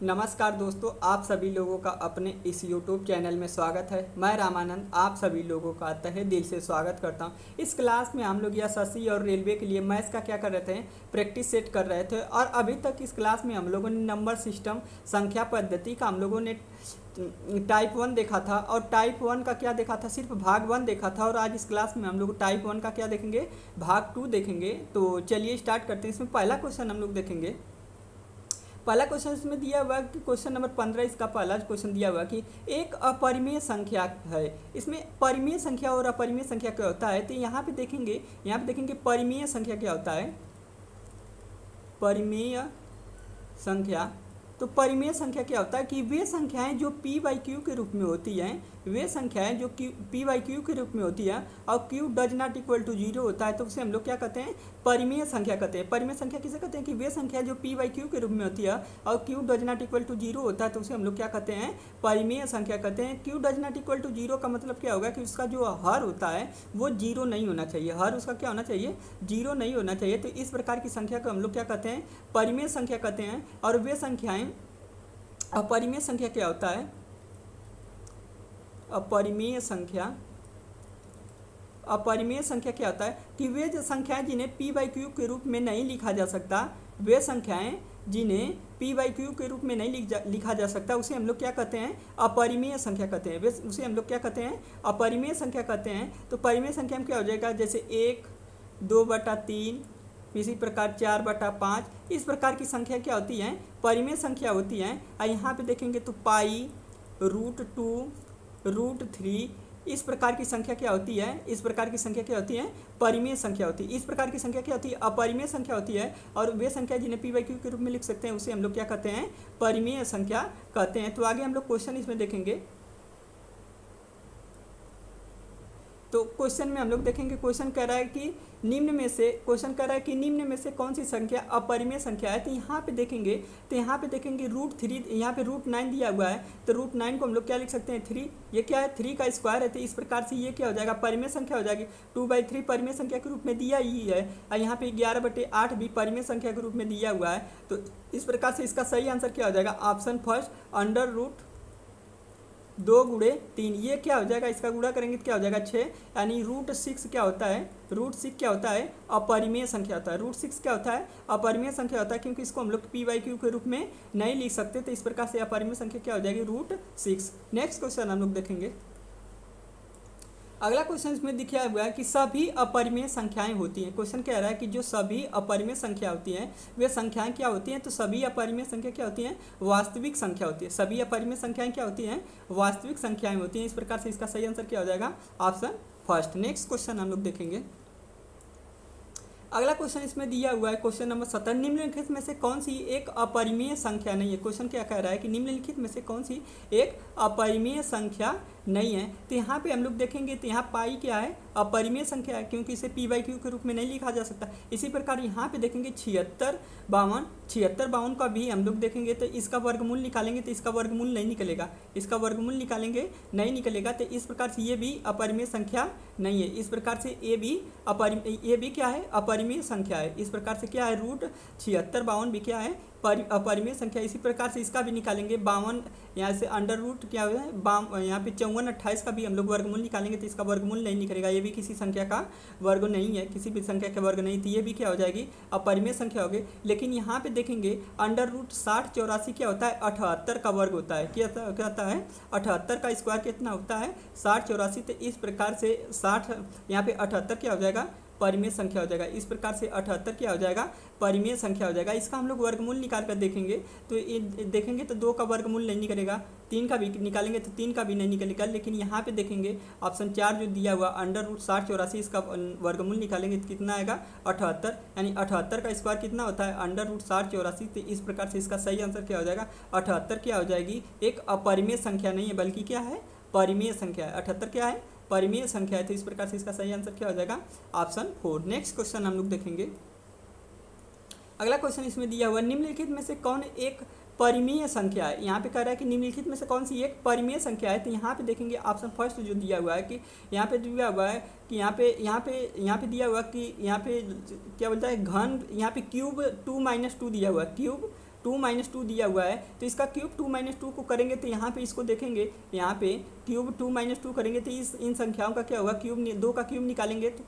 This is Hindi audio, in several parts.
नमस्कार दोस्तों, आप सभी लोगों का अपने इस YouTube चैनल में स्वागत है। मैं रामानंद आप सभी लोगों का तहे दिल से स्वागत करता हूं। इस क्लास में हम लोग एसएससी और रेलवे के लिए मैथ्स का क्या कर रहे थे, प्रैक्टिस सेट कर रहे थे। और अभी तक इस क्लास में हम लोगों ने नंबर सिस्टम, संख्या पद्धति का हम लोगों ने टाइप 1 देखा था। और टाइप 1 का क्या देखा था, सिर्फ भाग 1 देखा था। और आज इस क्लास में हम लोग टाइप 1 का क्या देखेंगे, भाग 2 देखेंगे। तो चलिए स्टार्ट करते हैं। इसमें पहला क्वेश्चन हम लोग देखेंगे। पहला क्वेश्चन इसमें दिया हुआ कि क्वेश्चन नंबर 15, इसका पहला क्वेश्चन दिया हुआ कि एक अपरिमेय संख्या है। इसमें परिमेय संख्या और अपरिमेय संख्या क्या होता है, तो यहाँ पे देखेंगे परिमेय संख्या क्या होता है। परिमेय संख्या, तो परिमेय संख्या क्या होता है कि वे संख्याएं जो p/q के रूप में होती हैं, वे संख्याएं जो p/q के रूप में होती है और q does not equal to 0 होता है, तो उसे हम लोग क्या कहते हैं, परिमेय संख्या कहते हैं। परिमेय संख्या किसे कहते हैं कि वे संख्या जो p/q के रूप में होती है और q does not equal to 0 होता है, तो उसे हम लोग क्या कहते हैं, परिमेय संख्या कहते हैं। q does not equal to 0 का मतलब क्या होगा कि उसका जो हर होता है वो 0 नहीं होना चाहिए। हर उसका क्या होना चाहिए, 0 नहीं होना चाहिए। तो इस प्रकार की संख्या को हम लोग क्या कहते हैं, परिमेय संख्या कहते हैं। और वे संख्याएं, अपरिमेय संख्या क्या होता है, अपरिमेय संख्या क्या होता है कि वे जो संख्याएं जिन्हें p/q के रूप में नहीं लिखा जा सकता, वे संख्याएं जिन्हें p/q के रूप में नहीं लिखा जा सकता, उसे हम लोग क्या कहते हैं, अपरिमेय संख्या कहते हैं। उसे हम लोग क्या कहते हैं, अपरिमेय संख्या कहते हैं। तो परिमेय संख्या में क्या हो जाएगा, जैसे 1, 2/3, इसी प्रकार 4/5, इस प्रकार की संख्या क्या होती हैं, परिमेय संख्या होती हैं। और यहाँ पे देखेंगे तो पाई, √2, √3, इस प्रकार की संख्या क्या होती है, इस प्रकार की संख्या क्या होती है, परिमेय संख्या होती है। इस प्रकार की संख्या क्या होती है, अपरिमेय संख्या होती है। और वे संख्या जिन्हें p/q के रूप में लिख सकते हैं, उसे हम लोग क्या कहते हैं, परिमेय संख्या कहते हैं। तो आगे हम लोग क्वेश्चन इसमें देखेंगे। तो क्वेश्चन में हम लोग देखेंगे, क्वेश्चन कह रहा है कि निम्न में से कौन सी संख्या अपरिमेय संख्या है। तो यहाँ पे देखेंगे √3, यहाँ पे √9 दिया हुआ है। तो √9 को हम लोग क्या लिख सकते हैं, 3। ये क्या है, 3 का स्क्वायर है। तो इस प्रकार से ये क्या हो जाएगा, परिमेय संख्या हो जाएगी। 2/3 परिमेय संख्या के रूप में दिया ही है। और यहाँ पे 11/8 भी परिमेय संख्या के रूप में दिया हुआ है। तो इस प्रकार से इसका सही आंसर क्या हो जाएगा, ऑप्शन फर्स्ट, √2 × 3। ये क्या हो जाएगा, इसका गुणा करेंगे तो क्या हो जाएगा, 6। यानी √6 क्या होता है, √6 क्या होता है, अपरिमेय संख्या होता है। √6 क्या होता है, अपरिमेय संख्या होता है, क्योंकि इसको हम लोग p/q के रूप में नहीं लिख सकते। तो इस प्रकार से अपरिमेय संख्या क्या हो जाएगी, √6। नेक्स्ट क्वेश्चन हम लोग देखेंगे। अगला क्वेश्चन इसमें दिखाया हुआ है कि सभी अपरिमेय संख्याएं होती हैं। क्वेश्चन कह रहा है कि जो सभी अपरिमेय संख्या होती हैं, वे संख्याएं क्या होती हैं। तो सभी अपरिमेय संख्या क्या होती हैं, वास्तविक संख्या होती है। सभी अपरिमेय संख्याएं क्या होती हैं, वास्तविक संख्याएं होती हैं। इस प्रकार से इसका सही आंसर क्या हो जाएगा, ऑप्शन फर्स्ट। नेक्स्ट क्वेश्चन हम लोग देखेंगे। अगला क्वेश्चन इसमें दिया हुआ है, क्वेश्चन नंबर 17, निम्नलिखित में से कौन सी एक अपरिमेय संख्या नहीं है। क्वेश्चन क्या कह रहा है कि निम्नलिखित में से कौन सी एक अपरिमेय संख्या नहीं है। तो यहाँ पे हम लोग देखेंगे तो यहाँ पाई क्या है, अपरिमेय संख्या है, क्योंकि इसे p/q के रूप में नहीं लिखा जा सकता। इसी प्रकार यहाँ पे देखेंगे 76, 52 का भी हम लोग देखेंगे तो इसका वर्गमूल निकालेंगे तो इसका वर्गमूल नहीं निकलेगा, इसका वर्गमूल निकालेंगे नहीं निकलेगा। तो इस प्रकार से ये भी अपरिमेय संख्या नहीं है। इस प्रकार से ये भी क्या है, अपरिमेय संख्या है। इस प्रकार से क्या है, √76, 52 भी क्या है, अपरिमेय संख्या। इसी प्रकार से इसका भी निकालेंगे 52, यहाँ से √ क्या है, यहाँ पे 54, 28 का भी हम लोग वर्गमूल निकालेंगे तो इसका वर्गमूल नहीं निकलेगा। ये भी किसी संख्या का वर्ग नहीं है, किसी भी संख्या का वर्ग नहीं। तो ये भी क्या हो जाएगी, अपरिमेय संख्या होगी। लेकिन यहाँ पे देखेंगे √60, 84 क्या होता है, 78 का वर्ग होता है। क्या होता है, 78 का स्क्वायर कितना होता है, 60, 84। तो इस प्रकार से 60, यहाँ पे 78 क्या हो जाएगा, परिमेय संख्या हो जाएगा। इस प्रकार से 78 क्या हो जाएगा, परिमेय संख्या हो जाएगा। इसका हम लोग वर्गमूल निकाल कर देखेंगे तो ये देखेंगे तो 2 का वर्गमूल नहीं निकलेगा, 3 का भी निकालेंगे तो 3 का भी नहीं निकलेगा। लेकिन यहाँ पे देखेंगे ऑप्शन 4 जो दिया हुआ √60, 84, इसका वर्गमूल निकालेंगे तो कितना आएगा, 78। यानी 78 का स्क्वायर कितना होता है, √60, 84। तो इस प्रकार से इसका सही आंसर क्या हो जाएगा, 78 क्या हो जाएगी, एक अपरिमेय संख्या नहीं है बल्कि क्या है, परिमेय संख्या है। 78 क्या है, परिमेय संख्या है। तो इस प्रकार से इसका सही आंसर क्या हो जाएगा, ऑप्शन 4। नेक्स्ट क्वेश्चन हम लोग देखेंगे। अगला क्वेश्चन इसमें दिया हुआ, निम्नलिखित में से कौन एक परिमेय संख्या है। यहाँ पे कह रहा है कि निम्नलिखित में से कौन सी एक परिमेय संख्या है। तो यहाँ पे देखेंगे ऑप्शन फर्स्ट जो दिया हुआ है कि यहाँ पे दिया हुआ है कि यहाँ पे दिया हुआ कि यहाँ पे क्या बोलता है, घन, यहाँ पे क्यूब 2 - 2 दिया हुआ है, क्यूब 2 - 2 दिया हुआ है, तो इसका क्यूब 2 - 2 को करेंगे तो यहाँ पे इसको देखेंगे, यहाँ पे क्यूब 2 - 2 करेंगे तो इन संख्याओं का क्या होगा, क्यूब 2 का क्यूब निकालेंगे तो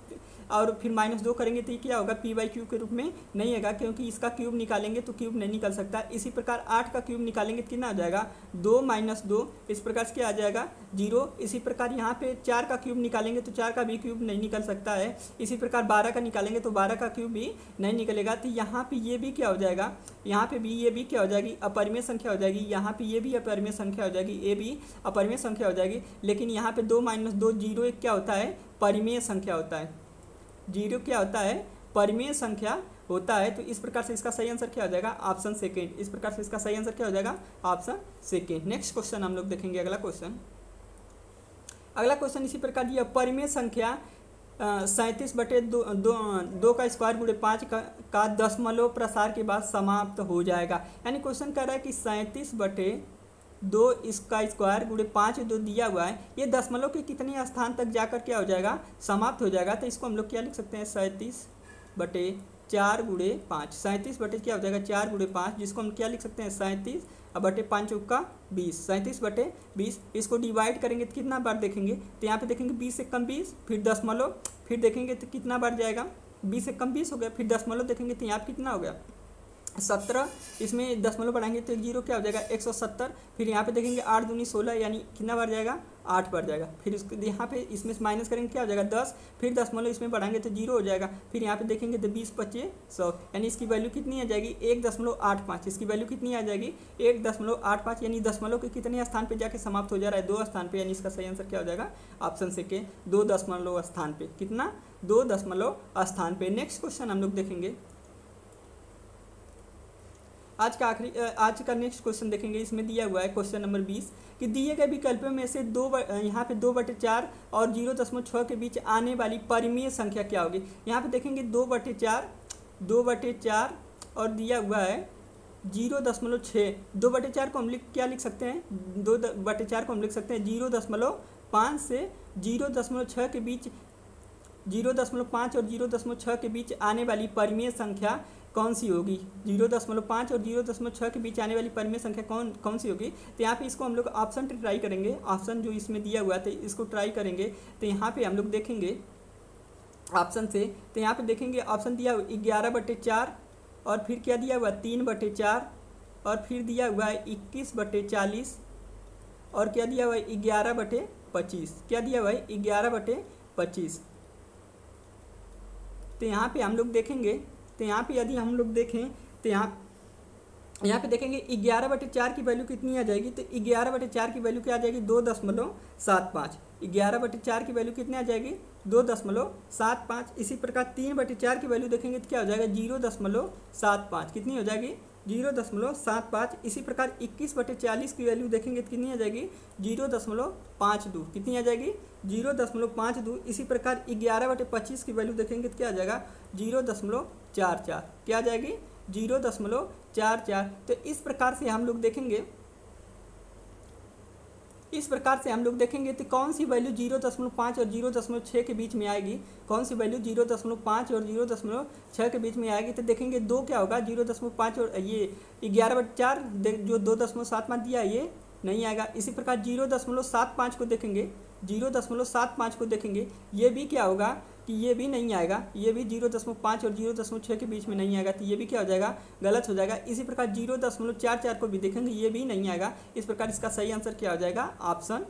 और फिर -2 करेंगे तो ये क्या होगा, p/q के रूप में नहीं आएगा, क्योंकि इसका क्यूब निकालेंगे तो क्यूब नहीं निकल सकता। इसी प्रकार 8 का क्यूब निकालेंगे तो कितना आ जाएगा, 2 - 2, इस प्रकार से क्या आ जाएगा, 0। इसी प्रकार यहाँ पे 4 का क्यूब निकालेंगे तो 4 का भी क्यूब नहीं निकल सकता है। इसी प्रकार 12 का निकालेंगे तो 12 का क्यूब भी नहीं निकलेगा। तो यहाँ पे ये भी क्या हो जाएगा, यहाँ पे भी ये भी क्या हो जाएगी, अपरिमेय संख्या हो जाएगी। यहाँ पे ये भी अपरिमेय संख्या हो जाएगी, ये भी अपरिमेय संख्या हो जाएगी। लेकिन यहाँ पे 2 - 2 0 एक क्या होता है, परिमेय संख्या होता है। 0 क्या होता है, परिमेय संख्या होता है। तो इस प्रकार से इसका सही आंसर क्या हो जाएगा, ऑप्शन सेकेंड। इस प्रकार से इसका सही आंसर क्या हो जाएगा, ऑप्शन सेकेंड। नेक्स्ट क्वेश्चन हम लोग देखेंगे, अगला क्वेश्चन इसी प्रकार दिया, परिमेय संख्या 37/2 का स्क्वायर गुणे 5 का दशमलव प्रसार के बाद समाप्त हो जाएगा। यानी क्वेश्चन कह रहा है कि 37/2 इसका स्क्वायर गुणे 5 जो दिया हुआ है, ये दशमलव के कितने स्थान तक जाकर क्या हो जाएगा, समाप्त हो जाएगा। तो इसको हम लोग क्या लिख सकते हैं, 37/4 गुणे 5, 37 बटे क्या हो जाएगा, 4 गुणे 5, जिसको हम क्या लिख सकते हैं, 37/5 का 20, 37/20। इसको डिवाइड करेंगे तो कितना बार देखेंगे, तो यहाँ पे देखेंगे 20 से कम 20, फिर दशमलव, फिर देखेंगे तो कितना बार जाएगा, 20 से कम 20 हो गया, फिर दशमलव देखेंगे तो यहाँ पे कितना हो गया, 17। इसमें दशमलव बढ़ाएंगे तो 0 क्या हो जाएगा, 170। फिर यहाँ पे देखेंगे 8 दूनी 16, यानी कितना बार जाएगा, 8 बार जाएगा। फिर इसको यहाँ पे इसमें से माइनस करेंगे क्या हो जाएगा, 10। फिर दशमलव इसमें बढ़ाएंगे तो 0 हो जाएगा। फिर यहाँ पे देखेंगे तो 20 25 100, यानी इसकी वैल्यू कितनी आ जाएगी, 1.85। इसकी वैल्यू कितनी आ जाएगी, 1.85, यानी दशमलव के कितने स्थान पे जाके समाप्त हो जा रहा है, 2 स्थान पे। यानी इसका सही आंसर क्या हो जाएगा, ऑप्शन से के 2 दशमलव स्थान पे, कितना, 2 दशमलव स्थान पे। नेक्स्ट क्वेश्चन हम लोग देखेंगे, आज का नेक्स्ट क्वेश्चन देखेंगे। इसमें दिया हुआ है क्वेश्चन नंबर 20 कि दिए गए विकल्पों में से यहाँ पे 2/4 और 0.6 के बीच आने वाली परिमेय संख्या क्या होगी। यहाँ पे देखेंगे 2/4 और दिया हुआ है 0.6। 2/4 को हम क्या लिख सकते हैं, 2/4 को हम लिख सकते हैं 0.5 से 0.6 के बीच, 0.5 और 0.6 के बीच आने वाली परिमेय संख्या कौन सी होगी। 0.5 और 0.6 के बीच आने वाली परिमेय संख्या कौन सी होगी। तो यहाँ पे इसको हम लोग ऑप्शन ट्राई करेंगे, ऑप्शन जो इसमें दिया हुआ है तो इसको ट्राई करेंगे। तो यहाँ पे हम लोग देखेंगे ऑप्शन से, तो यहाँ पे देखेंगे ऑप्शन दिया हुआ 11/4 और फिर क्या दिया हुआ 3/4 और फिर दिया हुआ है 21/40 और क्या दिया हुआ है 11/25। क्या दिया हुआ है 11/25। तो यहाँ पे हम लोग देखेंगे, तो यहाँ पे यदि हम लोग देखें तो यहाँ पे देखेंगे 11/4 की वैल्यू कितनी आ जाएगी। तो 11/4 की वैल्यू क्या आ जाएगी, 2.75। 11/4 की वैल्यू कितनी आ जाएगी, 2.75। इसी प्रकार 3/4 की वैल्यू देखेंगे तो क्या हो जाएगा, 0.75। कितनी हो जाएगी, 0.75। इसी प्रकार 21/40 की वैल्यू देखेंगे तो कितनी आ जाएगी, 0.52। कितनी आ जाएगी, 0.52। इसी प्रकार 11/25 की वैल्यू देखेंगे तो क्या आ जाएगा, 0.44। क्या आ जाएगी, 0.44। तो इस प्रकार से हम लोग देखेंगे, तो कौन सी वैल्यू 0.5 और 0.6 के बीच में आएगी, कौन सी वैल्यू 0.5 और 0.6 के बीच में आएगी। तो देखेंगे 2 क्या होगा, 0.5 और ये 11/4 जो 2.75 दिया ये नहीं आएगा। इसी प्रकार 0.75 को देखेंगे, 0.75 को देखेंगे, ये भी क्या होगा कि ये भी नहीं आएगा, ये भी 0.5 और 0.6 के बीच में नहीं आएगा। तो ये भी क्या हो जाएगा, गलत हो जाएगा। इसी प्रकार 0.44 को भी देखेंगे, ये भी नहीं आएगा। इस प्रकार इसका सही आंसर क्या हो जाएगा, ऑप्शन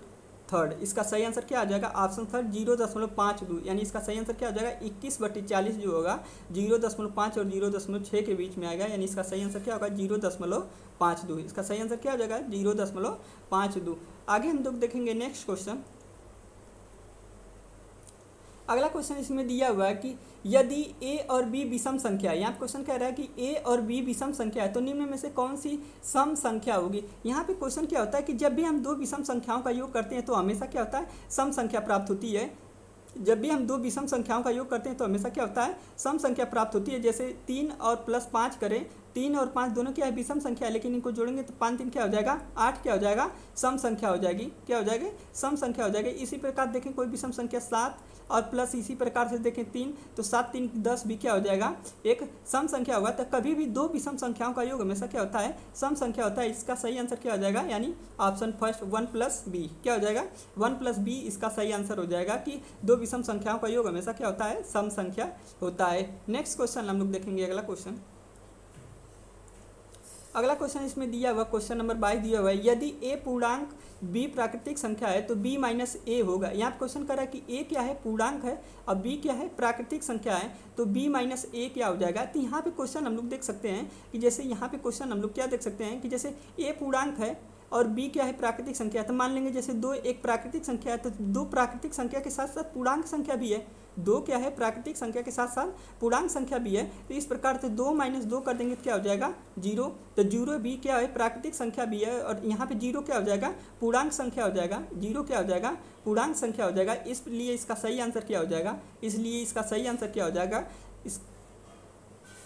थर्ड। इसका सही आंसर क्या आ जाएगा, ऑप्शन थर्ड 0.52। यानी इसका सही आंसर क्या हो जाएगा, 21/40 जो होगा 0.5 और 0.6 के बीच में आएगा। यानी इसका सही आंसर क्या होगा, 0.52। इसका सही आंसर क्या हो जाएगा, 0.52। आगे हम लोग देखेंगे नेक्स्ट क्वेश्चन। अगला क्वेश्चन इसमें दिया हुआ है कि यदि a और b विषम संख्या है। यहाँ क्वेश्चन कह रहा है कि a और b विषम संख्या है तो निम्न में से कौन सी सम संख्या होगी। यहाँ पे क्वेश्चन क्या होता है कि जब भी हम दो विषम संख्याओं का योग करते हैं तो हमेशा क्या होता है, सम संख्या प्राप्त होती है। जब भी हम दो विषम संख्याओं का योग करते हैं तो हमेशा क्या होता है, सम संख्या प्राप्त होती है। जैसे 3 और +5 करें 3 और 5 दोनों क्या है, विषम संख्या है, लेकिन इनको जोड़ेंगे तो 5 3 क्या हो जाएगा, 8 क्या हो जाएगा, सम संख्या हो जाएगी। क्या हो जाएगी, सम संख्या हो जाएगी। इसी प्रकार देखें कोई विषम संख्या 7 और प्लस इसी प्रकार से देखें 3, तो 7 3 10 भी क्या हो जाएगा, एक सम संख्या होगा। तो कभी भी दो विषम संख्याओं का योग हमेशा क्या होता है, सम संख्या होता है। इसका सही आंसर क्या हो जाएगा, यानी ऑप्शन फर्स्ट 1 + b क्या हो जाएगा, 1 + b इसका सही आंसर हो जाएगा कि दो विषम संख्याओं का योग हमेशा क्या होता है, सम संख्या होता है। नेक्स्ट क्वेश्चन हम लोग देखेंगे, अगला क्वेश्चन इसमें दिया हुआ क्वेश्चन नंबर 22 दिया हुआ है, यदि a पूर्णांक b प्राकृतिक संख्या है तो b - a होगा। यहाँ पे क्वेश्चन कर रहा है कि a क्या है, पूर्णांक है, और b क्या है, प्राकृतिक संख्या है, तो b - a क्या हो जाएगा। तो यहाँ पे क्वेश्चन हम लोग देख सकते हैं कि जैसे यहाँ पे क्वेश्चन हम लोग क्या देख सकते हैं कि जैसे a पूर्णांक है और b क्या है, प्राकृतिक संख्या है। तो मान लेंगे जैसे 2 एक प्राकृतिक संख्या है, तो 2 प्राकृतिक संख्या के साथ साथ पूर्णांक संख्या भी है, 2 क्या है, प्राकृतिक संख्या के साथ साथ पूर्णांक संख्या भी है। तो इस प्रकार से 2 - 2 कर देंगे तो क्या हो जाएगा, 0। तो 0 भी क्या है, प्राकृतिक संख्या भी है, और यहाँ पे 0 क्या हो जाएगा, पूर्णांक संख्या हो जाएगा। 0 क्या हो जाएगा, पूर्णांक संख्या हो जाएगा। इसलिए इसका सही आंसर क्या हो जाएगा, इसलिए इसका सही आंसर क्या हो जाएगा,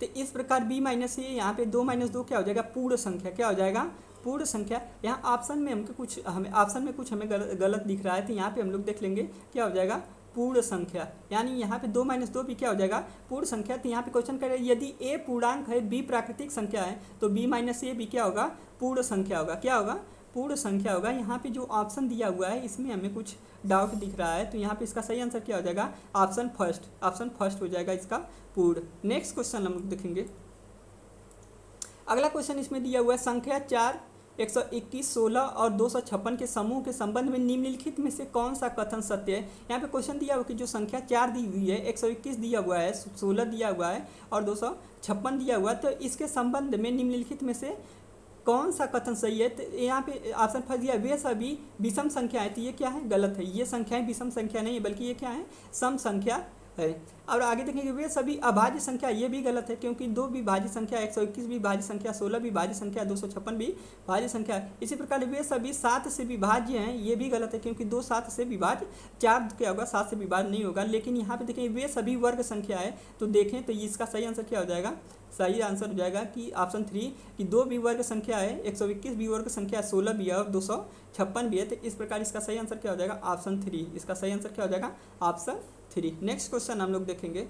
तो इस प्रकार b - a यहाँ पे 2 - 2 क्या हो जाएगा, पूर्ण संख्या। क्या हो जाएगा, पूर्ण संख्या। यहाँ ऑप्शन में हमें कुछ गलत दिख रहा है, तो यहाँ पे हम लोग देख लेंगे क्या हो जाएगा, पूर्ण संख्या। यानी यहाँ पे 2 - 2 भी क्या हो जाएगा, पूर्ण संख्या। तो यहाँ पे क्वेश्चन करे यदि a पूर्णांक है, b प्राकृतिक संख्या है, तो b - a भी क्या होगा, पूर्ण संख्या होगा। क्या होगा, पूर्ण संख्या होगा। यहाँ पे जो ऑप्शन दिया हुआ है इसमें हमें कुछ डाउट दिख रहा है, तो यहाँ पे इसका सही आंसर क्या हो जाएगा, ऑप्शन फर्स्ट हो जाएगा इसका पूर्ण। नेक्स्ट क्वेश्चन हम लोग देखेंगे, अगला क्वेश्चन इसमें दिया हुआ है, संख्या 4, 121, 16 और 256 के समूह के संबंध में निम्नलिखित में से कौन सा कथन सत्य है। यहाँ पे क्वेश्चन दिया हुआ कि जो संख्या 4 दी हुई है, 121 दिया हुआ है, 16 दिया हुआ है और 256 दिया हुआ है, तो इसके संबंध में निम्नलिखित में से कौन सा कथन सही है। तो यहाँ पे ऑप्शन फर्स्ट दिया, वे सभी विषम संख्या है, तो ये क्या है, गलत है। ये संख्याएं विषम संख्या नहीं है, बल्कि ये क्या है, सम संख्या है। और आगे देखेंगे वे सभी अभाज्य संख्या, ये भी गलत है, क्योंकि 2 भी भाज्य संख्या, 121 भी भाज्य संख्या, 16 भी भाज्य संख्या, 256 भी भाज्य संख्या है। इसी प्रकार वे सभी 7 से विभाज्य हैं, ये भी गलत है, क्योंकि 2 7 से विभाज्य, 4 क्या होगा, 7 से विभाज्य नहीं होगा। लेकिन यहाँ पे देखें वे सभी वर्ग संख्या है, तो देखें तो इसका सही आंसर क्या हो जाएगा, सही आंसर हो जाएगा कि ऑप्शन 3 कि 2 भी वर्ग संख्या है, 121 भी वर्ग संख्या है, 16 भी है और 256 भी है। तो इस प्रकार इसका सही आंसर क्या हो जाएगा, ऑप्शन 3। इसका सही आंसर क्या हो जाएगा, ऑप्शन 3। नेक्स्ट क्वेश्चन हम लोग देखेंगे,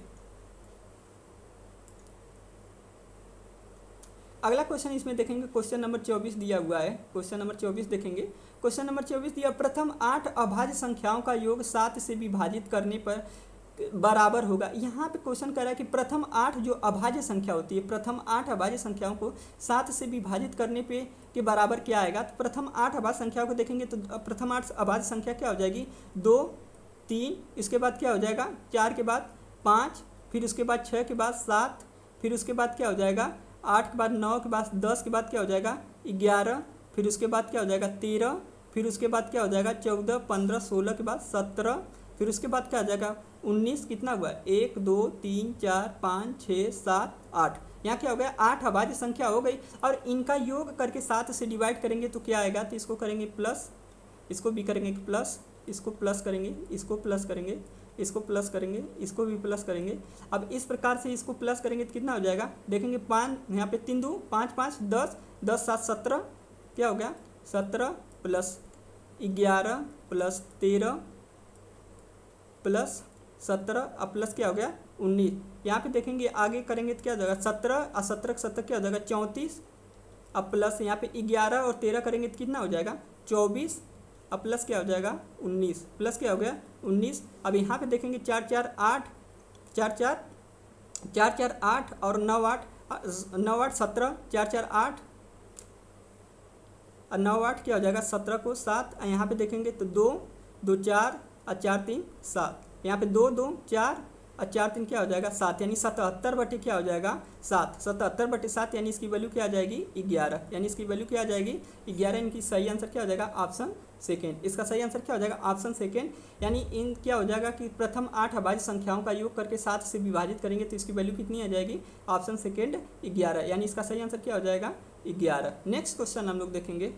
अगला क्वेश्चन इसमें देखेंगे क्वेश्चन नंबर 24 दिया हुआ है। क्वेश्चन नंबर 24 देखेंगे, क्वेश्चन नंबर 24 दिया, प्रथम 8 अभाज्य संख्याओं का योग 7 से विभाजित करने पर बराबर होगा। यहाँ पे क्वेश्चन कर रहा है कि प्रथम 8 जो अभाज्य संख्या होती है, प्रथम 8 अभाज्य संख्याओं को 7 से विभाजित करने पे के बराबर क्या आएगा। तो प्रथम 8 अभाज्य संख्याओं को देखेंगे तो प्रथम 8 अभाज्य संख्या क्या हो जाएगी, 2 3, इसके बाद क्या हो जाएगा 4 के बाद 5, फिर उसके बाद 6 के बाद 7, फिर उसके बाद क्या हो जाएगा 8 के बाद 9 के बाद 10 के बाद क्या हो जाएगा 11, फिर उसके बाद क्या हो जाएगा 13, फिर उसके बाद क्या हो जाएगा 14 15 16 के बाद 17, फिर उसके बाद क्या हो जाएगा 19। कितना हुआ 1 2 3 4 5 6 7 8। यहाँ क्या हो गया 8 अभाज्य संख्या हो गई, और इनका योग करके 7 से डिवाइड करेंगे तो क्या आएगा, तो इसको करेंगे प्लस, इसको भी करेंगे प्लस, इसको प्लस करेंगे, इसको प्लस करेंगे, इसको प्लस करेंगे, इसको भी प्लस करेंगे। अब इस प्रकार से इसको प्लस करेंगे तो कितना हो जाएगा, देखेंगे 5, यहाँ पे 3 2 5 5 10 10 7 17, क्या हो गया 17 प्लस 11 प्लस 13 प्लस 17, अब प्लस क्या हो गया 19। यहाँ पे देखेंगे आगे करेंगे तो क्या हो जाएगा 17 और 17 17 क्या हो जाएगा 34, अब प्लस यहाँ पे 11 और 13 करेंगे तो कितना हो जाएगा 24, अब प्लस क्या हो जाएगा 19, प्लस क्या हो गया 19। अब यहाँ पे देखेंगे 4 4 8 4 4 4 4 8 और 9 8 9 8 17, 4 4 8 और 9 8 क्या हो जाएगा 17 को 7, यहाँ पे देखेंगे तो 2 2 4 और 4 3 7, यहाँ पे 2 2 4 और 4 3 क्या हो जाएगा 7, यानी 77 बटे क्या हो जाएगा 7, 77 बटे 7, यानी इसकी वैल्यू क्या आ जाएगी 11, यानी इसकी वैल्यू क्या आ जाएगी 11। इनकी सही आंसर क्या हो जाएगा ऑप्शन सेकेंड। इसका सही आंसर क्या हो जाएगा ऑप्शन सेकेंड, यानी इन क्या हो जाएगा कि प्रथम 8 अभाज्य संख्याओं का योग करके 7 से विभाजित करेंगे तो इसकी वैल्यू कितनी आ जाएगी ऑप्शन सेकेंड 11, यानी इसका सही आंसर क्या हो जाएगा 11। नेक्स्ट क्वेश्चन हम लोग देखेंगे,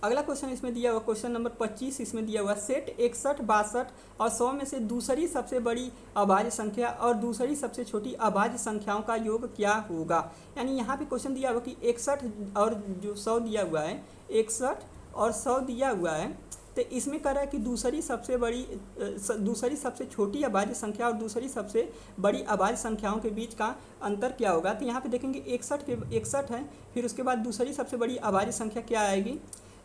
अगला क्वेश्चन इसमें दिया हुआ क्वेश्चन नंबर 25 इसमें दिया हुआ सेट 61, 62 और 100 में से दूसरी सबसे बड़ी अभाज्य संख्या और दूसरी सबसे छोटी अभाज्य संख्याओं का योग क्या होगा। यानी यहाँ पे क्वेश्चन दिया हुआ कि 61 और जो 100 दिया हुआ है, 61 और 100 दिया हुआ है, तो इसमें कह रहा है कि दूसरी सबसे छोटी अभाज्य संख्या और दूसरी सबसे बड़ी अभाज्य संख्याओं के बीच का अंतर क्या होगा। तो यहाँ पे देखेंगे 61 है, फिर उसके बाद दूसरी सबसे बड़ी अभाज्य संख्या क्या आएगी,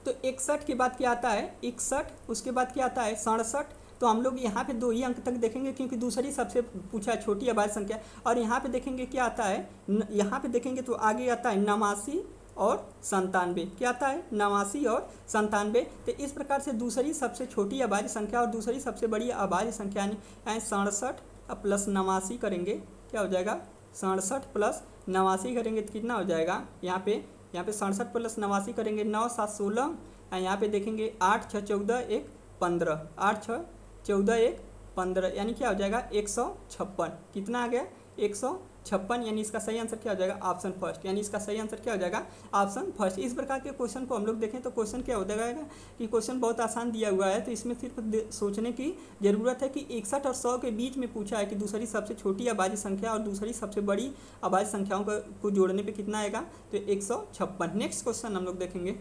तो 61 के बाद क्या आता है 61, उसके बाद क्या आता है 67। तो हम लोग यहाँ पे 2 ही अंक तक देखेंगे क्योंकि दूसरी सबसे पूछा छोटी अभाज्य संख्या। और यहाँ पे देखेंगे क्या आता है, यहाँ पे देखेंगे तो आगे आता है 89 और 97। क्या आता है 89 और 97। तो इस प्रकार से दूसरी सबसे छोटी अभाज्य संख्या और दूसरी सबसे बड़ी अभाज्य संख्या यानी 67 प्लस 89 करेंगे, क्या हो जाएगा 67 प्लस 89 करेंगे तो कितना हो जाएगा, यहाँ पे 67 प्लस 89 करेंगे 9 7 16, यहाँ पे देखेंगे 8 6 14 1 15, 8 6 14 1 15 यानी क्या हो जाएगा 156। कितना आ गया 156, यानी इसका सही आंसर क्या हो जाएगा ऑप्शन फर्स्ट, यानी इसका सही आंसर क्या हो जाएगा ऑप्शन फर्स्ट। इस प्रकार के क्वेश्चन को हम लोग देखें तो क्वेश्चन क्या हो जाएगा कि क्वेश्चन बहुत आसान दिया हुआ है, तो इसमें सिर्फ सोचने की ज़रूरत है कि 61 और 100 के बीच में पूछा है कि दूसरी सबसे छोटी अभाज्य संख्या और दूसरी सबसे बड़ी अभाज्य संख्याओं को जोड़ने पर कितना आएगा, तो 156। नेक्स्ट क्वेश्चन हम लोग देखेंगे।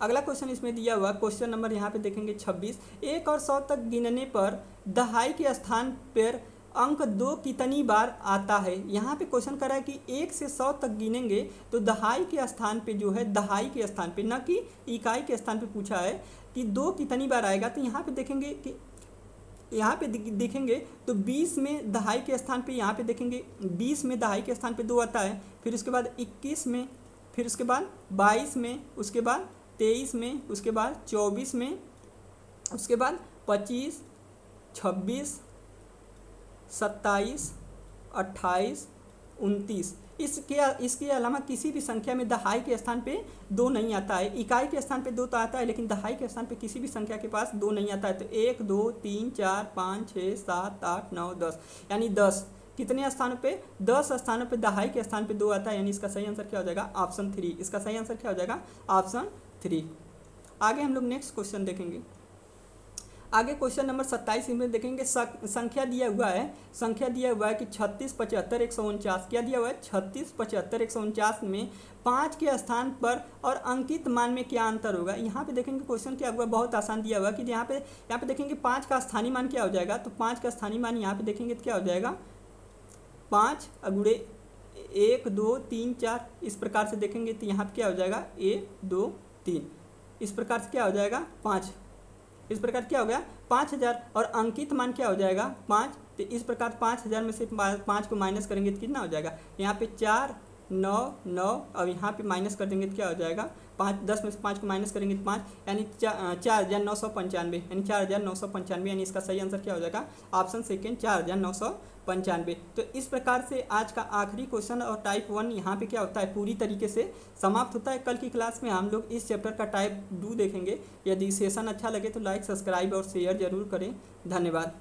अगला क्वेश्चन इसमें दिया हुआ क्वेश्चन नंबर यहाँ पे देखेंगे 26, 1 और 100 तक गिनने पर दहाई के स्थान पर अंक 2 कितनी बार आता है। यहाँ पे क्वेश्चन कर रहा है कि 1 से 100 तक गिनेंगे तो दहाई के स्थान पे जो है, दहाई के स्थान पे न कि इकाई के स्थान पे पूछा है कि 2 कितनी बार आएगा। तो यहाँ पे देखेंगे कि तो 20 में दहाई के स्थान पे, यहाँ पे देखेंगे 20 में दहाई के स्थान पे 2 आता है, फिर उसके बाद 21 में, फिर उसके बाद 22 में, उसके बाद 23 में, उसके बाद 24 में, उसके बाद 25, 26, 27, 28, 29। इसके अलावा किसी भी संख्या में दहाई के स्थान पे 2 नहीं आता है। इकाई के स्थान पे 2 तो आता है, लेकिन दहाई के स्थान पे किसी भी संख्या के पास 2 नहीं आता है। तो 1 2 3 4 5 6 7 8 9 10, यानी 10 कितने स्थानों पे, 10 स्थानों पे दहाई के स्थान पे 2 आता है, यानी इसका सही आंसर क्या हो जाएगा ऑप्शन 3। इसका सही आंसर क्या हो जाएगा ऑप्शन 3। आगे हम लोग नेक्स्ट क्वेश्चन देखेंगे। आगे क्वेश्चन नंबर 27 में देखेंगे संख्या दिया हुआ है, कि 36 75 149। क्या दिया हुआ है 36 75 149 में 5 के स्थान पर और अंकित मान में क्या अंतर होगा। यहाँ पे देखेंगे क्वेश्चन क्या हुआ, बहुत आसान दिया हुआ कि यहाँ पे देखेंगे 5 का स्थानीय मान क्या हो जाएगा। तो 5 का स्थानीय मान यहाँ पे देखेंगे तो क्या हो जाएगा 5 गुणे 1 2 3 4, इस प्रकार से देखेंगे तो यहाँ पे क्या हो जाएगा 1 2 3, इस प्रकार से क्या हो जाएगा 5, इस प्रकार क्या हो गया 5000 और अंकित मान क्या हो जाएगा 5। तो इस प्रकार 5000 में से 5 को माइनस करेंगे तो कितना हो जाएगा, यहाँ पे 4 9 9 और यहाँ पे माइनस कर देंगे तो क्या हो जाएगा 5, 10 में से 5 को माइनस करेंगे तो 5, यानी 4995, यानी 4995, यानी इसका सही आंसर क्या हो जाएगा ऑप्शन सेकेंड 4995। तो इस प्रकार से आज का आखिरी क्वेश्चन और टाइप 1 यहाँ पे क्या होता है पूरी तरीके से समाप्त होता है। कल की क्लास में हम लोग इस चैप्टर का टाइप 2 देखेंगे। यदि सेशन अच्छा लगे तो लाइक सब्सक्राइब और शेयर जरूर करें। धन्यवाद।